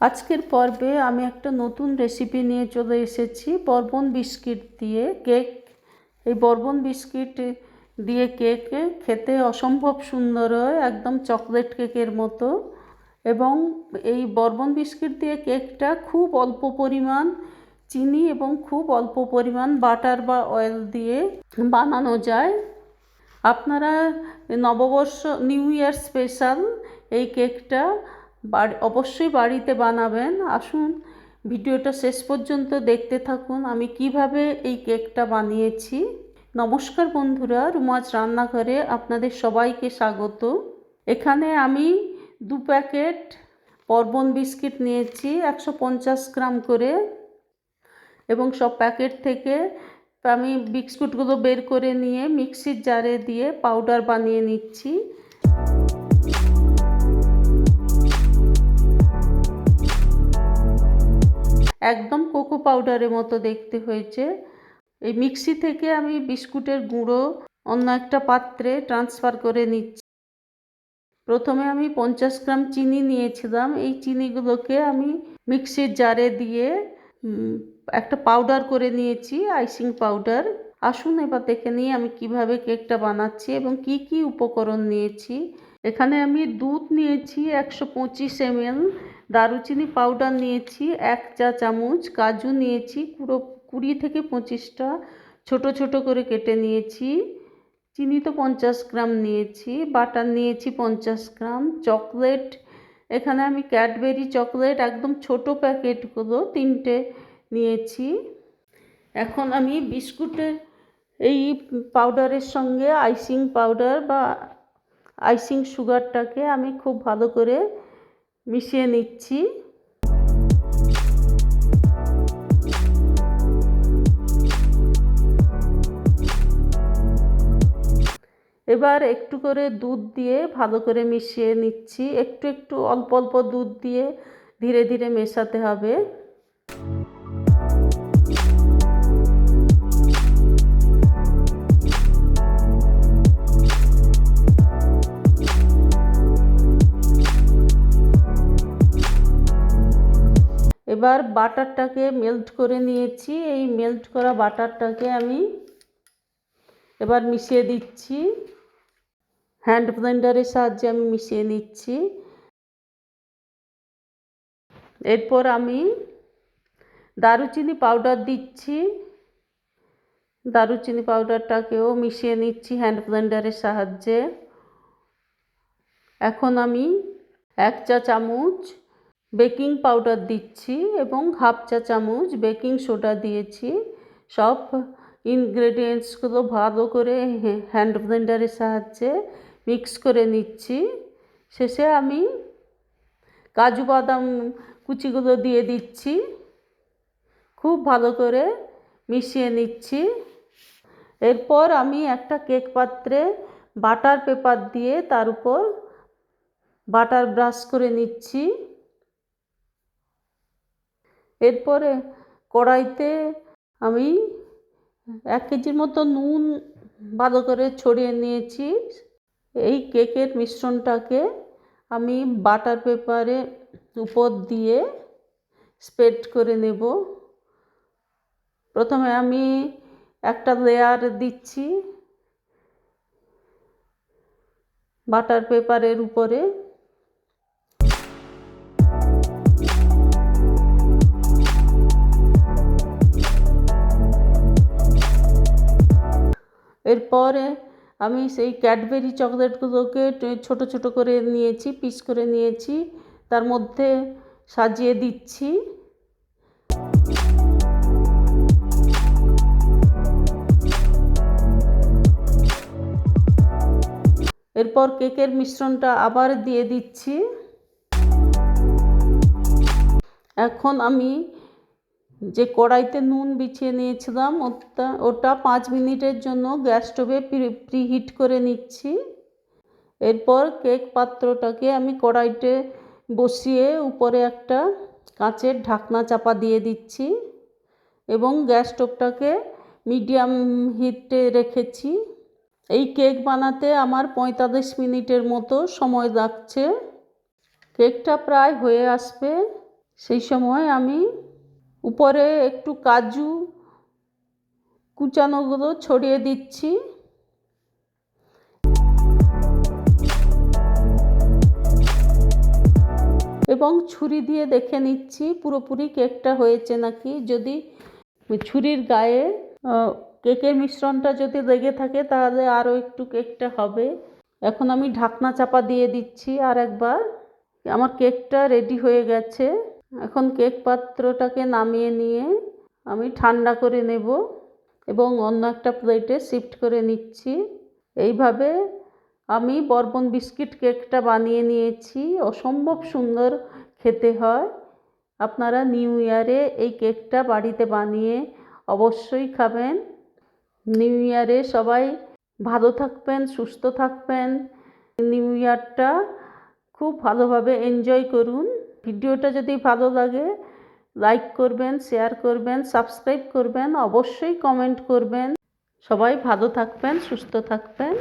আজকের পর্বে আমি একটা নতুন রেসিপি নিয়ে চলে এসেছি বরবন বিস্কিট দিয়ে কেক। এই বরবন বিস্কিট দিয়ে কেক খেতে অসম্ভব সুন্দর হয়, একদম চকলেট কেকের মতো। এবং এই বরবন বিস্কিট দিয়ে কেকটা খুব অল্প পরিমাণ চিনি এবং খুব অল্প পরিমাণ বাটার বা অয়েল দিয়ে বানানো যায়। আপনারা নববর্ষ নিউ ইয়ার স্পেশাল এই কেকটা অবশ্যই বাড়িতে বানাবেন। আসুন ভিডিওটা শেষ পর্যন্ত দেখতে থাকুন আমি কিভাবে এই কেকটা বানিয়েছি। নমস্কার বন্ধুরা, রুমাজ রান্নাঘরে আপনাদের সবাইকে স্বাগত। এখানে আমি 2 প্যাকেট বরবন বিস্কিট নিয়েছি 150 গ্রাম করে, এবং সব প্যাকেট থেকে আমি বিস্কুটগুলো বের করে নিয়ে মিক্সির জারে দিয়ে পাউডার বানিয়ে নিচ্ছি। একদম কোকো পাউডারের মতো দেখতে হয়েছে। এই মিক্সি থেকে আমি বিস্কুটের গুঁড়ো অন্য একটা পাত্রে ট্রান্সফার করে নিচ্ছি। প্রথমে আমি 50 গ্রাম চিনি নিয়েছিলাম। এই চিনিগুলোকে আমি মিক্সির জারে দিয়ে একটা পাউডার করে নিয়েছি, আইসিং পাউডার। আসুন এবার দেখে নিই আমি কিভাবে কেকটা বানাচ্ছি এবং কি কি উপকরণ নিয়েছি। এখানে আমি দুধ নিয়েছি 125 ml, দারুচিনি পাউডার নিয়েছি 1 চা চামচ, কাজু নিয়েছি পুরো 20 থেকে 25টা ছোট ছোট করে কেটে নিয়েছি, চিনি তো 50 গ্রাম নিয়েছি, বাটার নিয়েছি 50 গ্রাম, চকলেট এখানে আমি ক্যাডবেরি চকলেট একদম ছোট প্যাকেটগুলো 3টে নিয়েছি। এখন আমি বিস্কুটের এই পাউডারের সঙ্গে আইসিং পাউডার বা আইসিং সুগারটাকে আমি খুব ভালো করে মিশিয়ে নিচ্ছি। এবার একটু করে দুধ দিয়ে ভালো করে মিশিয়ে নিচ্ছি। একটু একটু অল্প অল্প দুধ দিয়ে ধীরে ধীরে মেশাতে হবে। এবার বাটারটাকে মেল্ট করে নিয়েছি। এই মেল্ট করা বাটারটাকে আমি এবার মিশিয়ে দিচ্ছি। হ্যান্ড ব্লেন্ডারের সাহায্যে আমি মিশিয়ে নিচ্ছি। এরপর আমি দারুচিনি পাউডার দিচ্ছি। দারুচিনি পাউডারটাকেও মিশিয়ে নিচ্ছি হ্যান্ড ব্লেন্ডারের সাহায্যে। এখন আমি 1 চা চামচ বেকিং পাউডার দিচ্ছি এবং হাফ চা চামচ বেকিং সোডা দিয়েছি। সব ইনগ্রেডিয়েন্টসগুলো ভালো করে হ্যান্ড ব্লেন্ডারের সাহায্যে মিক্স করে নিচ্ছি। শেষে আমি কাজু বাদাম কুচিগুলো দিয়ে দিচ্ছি। খুব ভালো করে মিশিয়ে নিচ্ছি। এরপর আমি একটা কেক পাত্রে বাটার পেপার দিয়ে তার উপর বাটার ব্রাশ করে নিচ্ছি। এরপরে কড়াইতে আমি 1 কেজির মতো নুন ভালো করে ছড়িয়ে নিয়েছি। এই কেকের মিশ্রণটাকে আমি বাটার পেপারের উপর দিয়ে স্প্রেড করে নেব। প্রথমে আমি একটা লেয়ার দিচ্ছি বাটার পেপারের উপরে। এরপরে আমি সেই ক্যাডবেরি চকলেটগুলোকে ছোট ছোট করে নিয়েছি, পিস করে নিয়েছি, তার মধ্যে সাজিয়ে দিচ্ছি। এরপর কেকের মিশ্রণটা আবার দিয়ে দিচ্ছি। এখন আমি যে কড়াইতে নুন বিছিয়ে নিয়েছিলাম ওটা 5 মিনিটের জন্য গ্যাস স্টোভে প্রিহিট করে নিচ্ছি। এরপর কেক পাত্রটাকে আমি কড়াইতে বসিয়ে উপরে একটা কাঁচের ঢাকনা চাপা দিয়ে দিচ্ছি এবং গ্যাস স্টোভটাকে মিডিয়াম হিটে রেখেছি। এই কেক বানাতে আমার 45 মিনিটের মতো সময় লাগছে। কেকটা প্রায় হয়ে আসবে। সেই সময় আমি উপরে একটু কাজু কুচানোগুলো ছড়িয়ে দিচ্ছি। এবং ছুরি দিয়ে দেখে নিচ্ছি পুরোপুরি কেকটা হয়েছে নাকি। যদি ছুরির গায়ে কেকের মিশ্রণটা যদি লেগে থাকে তাহলে আরও একটু কেকটা হবে। এখন আমি ঢাকনা চাপা দিয়ে দিচ্ছি আর একবার। আমার কেকটা রেডি হয়ে গেছে। এখন কেক পাত্রটাকে নামিয়ে নিয়ে আমি ঠান্ডা করে নেব এবং অন্য একটা প্লেটে শিফট করে নিচ্ছি। এইভাবে আমি বরবন বিস্কিট কেকটা বানিয়ে নিয়েছি। অসম্ভব সুন্দর খেতে হয়। আপনারা নিউ ইয়ারে এই কেকটা বাড়িতে বানিয়ে অবশ্যই খাবেন। নিউ ইয়ারে সবাই ভালো থাকবেন, সুস্থ থাকবেন। নিউ ইয়ারটা খুব ভালোভাবে এনজয় করুন। ভিডিওটা যদি ভালো লাগে লাইক করবেন, শেয়ার করবেন, সাবস্ক্রাইব করবেন, অবশ্যই কমেন্ট করবেন। সবাই ভালো থাকবেন, সুস্থ থাকবেন।